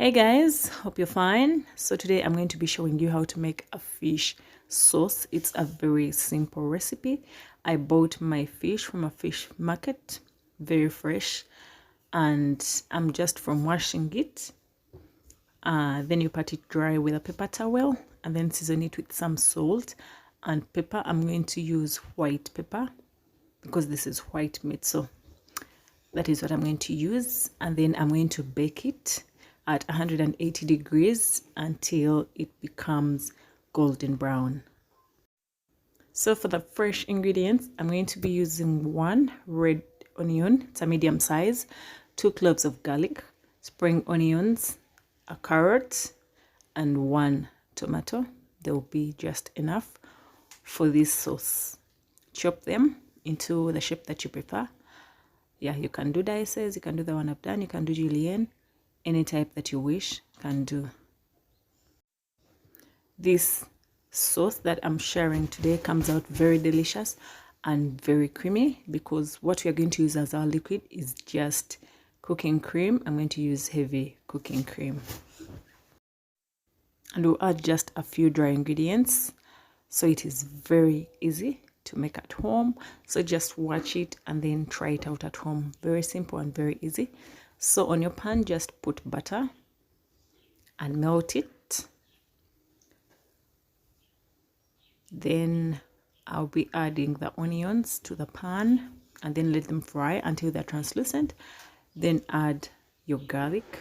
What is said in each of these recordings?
Hey guys, hope you're fine. So today I'm going to be showing you how to make a fish sauce. It's a very simple recipe. I bought my fish from a fish market, very fresh, and I'm just from washing it. Then you pat it dry with a paper towel and then season it with some salt and pepper. I'm going to use white pepper because this is white meat, so that is what I'm going to use. And then I'm going to bake it at 180 degrees until it becomes golden brown. So for the fresh ingredients, I'm going to be using 1 red onion, it's a medium size, 2 cloves of garlic, spring onions, a carrot, and 1 tomato. They will be just enough for this sauce. Chop them into the shape that you prefer. Yeah, you can do dices, you can do the one I've done, you can do julienne, any type that you wish can do. This sauce that I'm sharing today comes out very delicious and very creamy because what we are going to use as our liquid is just cooking cream. I'm going to use heavy cooking cream. And we'll add just a few dry ingredients, so it is very easy to make at home. So just watch it and then try it out at home. Very simple and very easy. So on your pan, just put butter and melt it. Then I'll be adding the onions to the pan and then let them fry until they're translucent. Then add your garlic.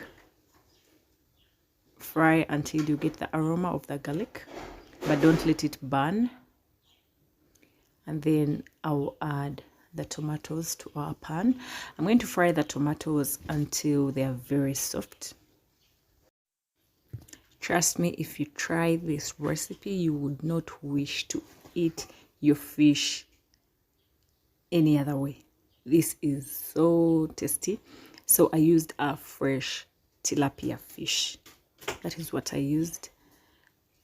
Fry until you get the aroma of the garlic, but don't let it burn. And then I'll add the tomatoes to our pan. I'm going to fry the tomatoes until they are very soft. Trust me, if you try this recipe, you would not wish to eat your fish any other way. This is so tasty. So I used a fresh tilapia fish. That is what I used.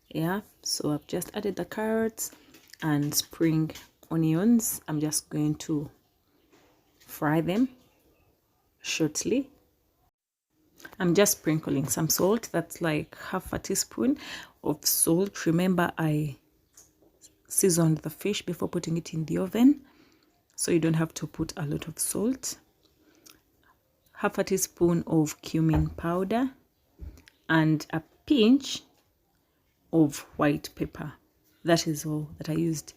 Yeah, so I've just added the carrots and spring onions. I'm just going to fry them shortly. I'm just sprinkling some salt. That's like half a teaspoon of salt. Remember, I seasoned the fish before putting it in the oven, so you don't have to put a lot of salt. Half a teaspoon of cumin powder and a pinch of white pepper. That is all that I used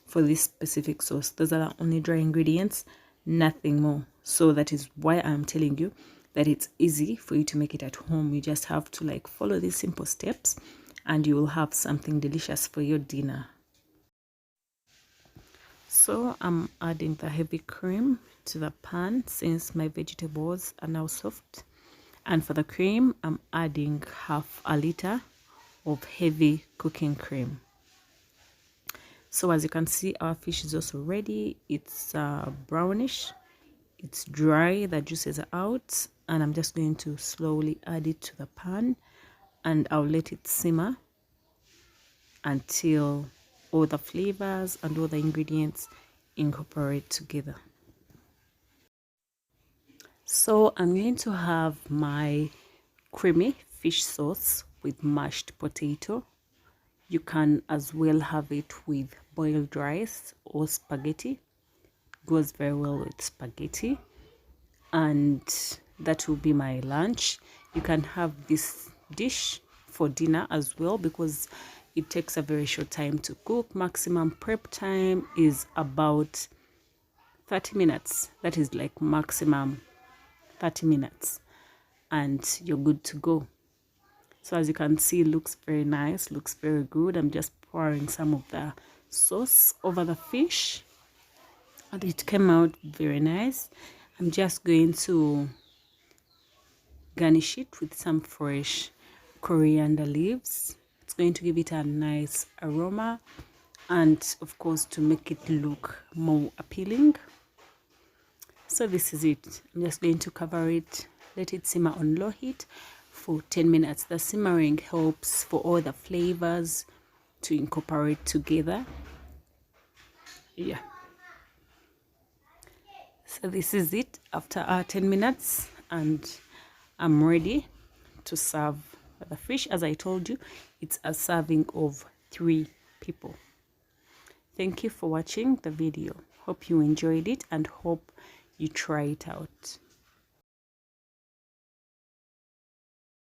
for this specific sauce. Those are the only dry ingredients, nothing more. So that is why I'm telling you that it's easy for you to make it at home. You just have to follow these simple steps and you will have something delicious for your dinner. So I'm adding the heavy cream to the pan since my vegetables are now soft. And for the cream, I'm adding half a liter of heavy cooking cream. So as you can see, our fish is also ready. It's brownish, it's dry, the juices are out, and I'm just going to slowly add it to the pan and I'll let it simmer until all the flavors and all the ingredients incorporate together. So I'm going to have my creamy fish sauce with mashed potato. You can as well have it with boiled rice or spaghetti. Goes very well with spaghetti. And that will be my lunch. You can have this dish for dinner as well because it takes a very short time to cook. Maximum prep time is about 30 minutes. That is like maximum 30 minutes and you're good to go. So as you can see, it looks very nice, looks very good. I'm just pouring some of the sauce over the fish and it came out very nice. I'm just going to garnish it with some fresh coriander leaves. It's going to give it a nice aroma and of course to make it look more appealing. So this is it. I'm just going to cover it, let it simmer on low heat for 10 minutes. The simmering helps for all the flavors to incorporate together. Yeah. So this is it after 10 minutes and I'm ready to serve the fish. As I told you, it's a serving of 3 people. Thank you for watching the video. Hope you enjoyed it and hope you try it out.